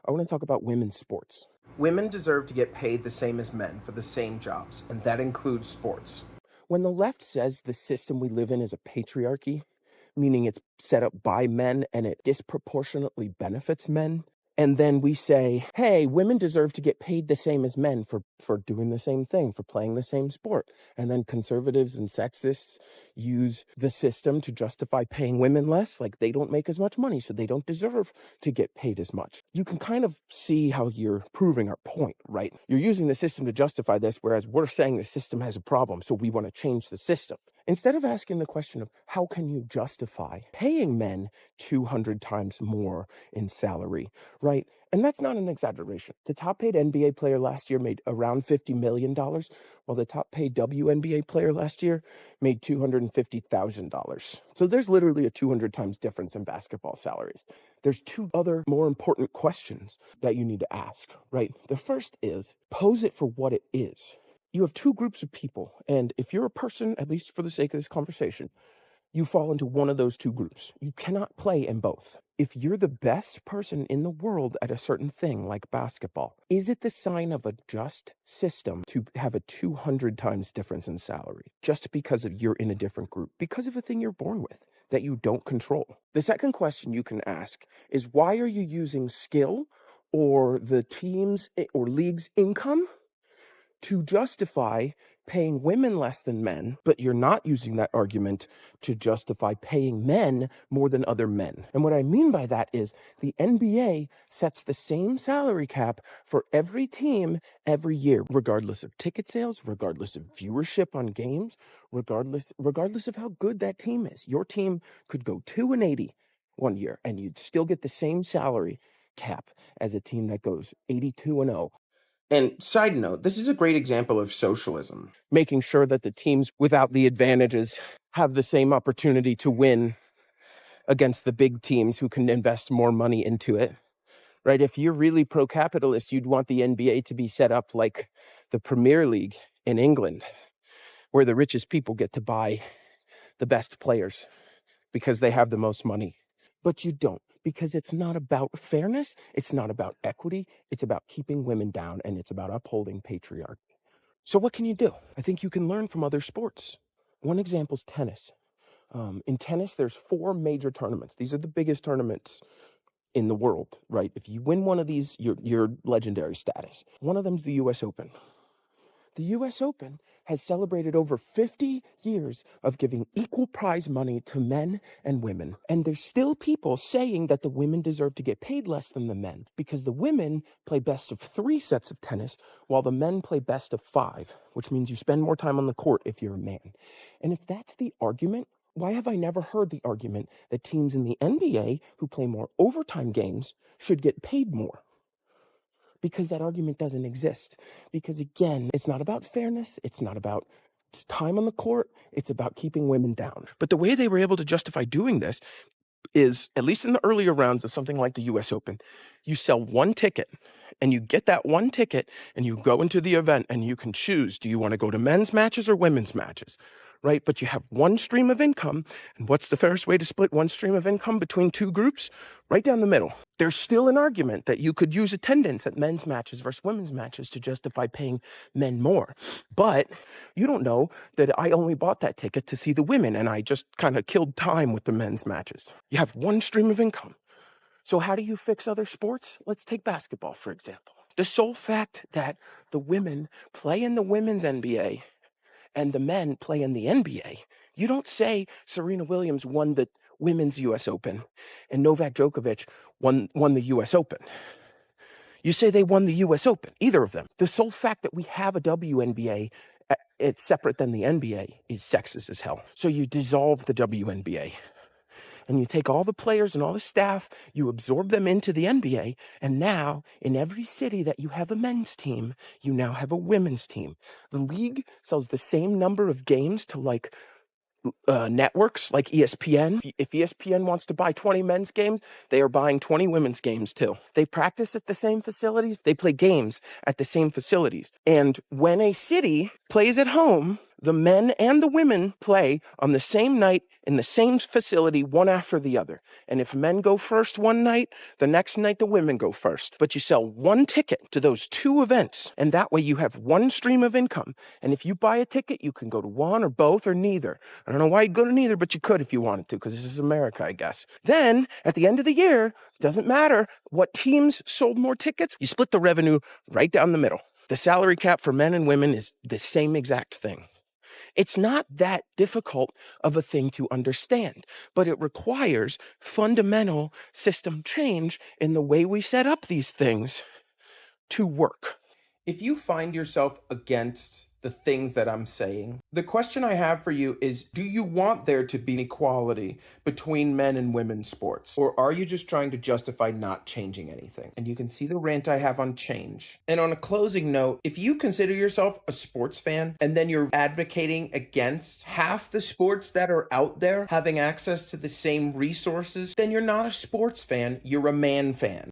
I want to talk about women's sports. Women deserve to get paid the same as men for the same jobs, and that includes sports. When the left says the system we live in is a patriarchy, meaning it's set up by men and it disproportionately benefits men, and then we say, hey, women deserve to get paid the same as men for doing the same thing, for playing the same sport. And then conservatives and sexists use the system to justify paying women less, like they don't make as much money, so they don't deserve to get paid as much. You can kind of see how you're proving our point, right? You're using the system to justify this, whereas we're saying the system has a problem, so we want to change the system. Instead of asking the question of how can you justify paying men 200 times more in salary, right? And that's not an exaggeration. The top paid NBA player last year made around $50 million, while the top paid WNBA player last year made $250,000. So there's literally a 200 times difference in basketball salaries. There's two other more important questions that you need to ask, right? The first is pose it for what it is. You have two groups of people, and if you're a person, at least for the sake of this conversation, you fall into one of those two groups. You cannot play in both. If you're the best person in the world at a certain thing, like basketball, is it the sign of a just system to have a 200 times difference in salary just because of you're in a different group, because of a thing you're born with that you don't control? The second question you can ask is, why are you using skill or the team's or league's income to justify paying women less than men, but you're not using that argument to justify paying men more than other men? And what I mean by that is the NBA sets the same salary cap for every team every year, regardless of ticket sales, regardless of viewership on games, regardless of how good that team is. Your team could go 2-80 one year and you'd still get the same salary cap as a team that goes 82-0. And side note, this is a great example of socialism. Making sure that the teams without the advantages have the same opportunity to win against the big teams who can invest more money into it, right? If you're really pro-capitalist, you'd want the NBA to be set up like the Premier League in England, where the richest people get to buy the best players because they have the most money. But you don't, because it's not about fairness, it's not about equity, it's about keeping women down, and it's about upholding patriarchy. So what can you do? I think you can learn from other sports. One example is tennis. In tennis, there's 4 major tournaments. These are the biggest tournaments in the world, right? If you win one of these, you're legendary status. One of them's the U.S. Open. The U.S. Open has celebrated over 50 years of giving equal prize money to men and women. And there's still people saying that the women deserve to get paid less than the men because the women play best of 3 sets of tennis while the men play best of 5, which means you spend more time on the court if you're a man. And if that's the argument, why have I never heard the argument that teams in the NBA who play more overtime games should get paid more? Because that argument doesn't exist. Because again, it's not about fairness. It's not about time on the court. It's about keeping women down. But the way they were able to justify doing this is, at least in the earlier rounds of something like the US Open, you sell one ticket and you get that one ticket and you go into the event and you can choose, do you want to go to men's matches or women's matches, right? But you have one stream of income. And what's the fairest way to split one stream of income between two groups? Right down the middle. There's still an argument that you could use attendance at men's matches versus women's matches to justify paying men more. But you don't know that I only bought that ticket to see the women and I just kind of killed time with the men's matches. You have one stream of income. So how do you fix other sports? Let's take basketball, for example. The sole fact that the women play in the women's NBA and the men play in the NBA, you don't say Serena Williams won the women's US Open and Novak Djokovic won the US Open. You say they won the US Open, either of them. The sole fact that we have a WNBA, it's separate than the NBA, is sexist as hell. So you dissolve the WNBA. And you take all the players and all the staff, you absorb them into the NBA, and now, in every city that you have a men's team, you now have a women's team. The league sells the same number of games to, like, networks like ESPN. If ESPN wants to buy 20 men's games, they are buying 20 women's games too. They practice at the same facilities. They play games at the same facilities. And when a city plays at home The men and the women play on the same night in the same facility, one after the other. And if men go first one night, the next night the women go first. But you sell one ticket to those two events, and that way you have one stream of income. And if you buy a ticket, you can go to one or both or neither. I don't know why you'd go to neither, but you could if you wanted to, because this is America, I guess. Then, at the end of the year, it doesn't matter what teams sold more tickets, you split the revenue right down the middle. The salary cap for men and women is the same exact thing. It's not that difficult of a thing to understand, but it requires fundamental system change in the way we set up these things to work. If you find yourself against the things that I'm saying, the question I have for you is, do you want there to be equality between men and women's sports? Or are you just trying to justify not changing anything? And you can see the rant I have on change. And on a closing note, if you consider yourself a sports fan and then you're advocating against half the sports that are out there having access to the same resources, then you're not a sports fan, you're a man fan.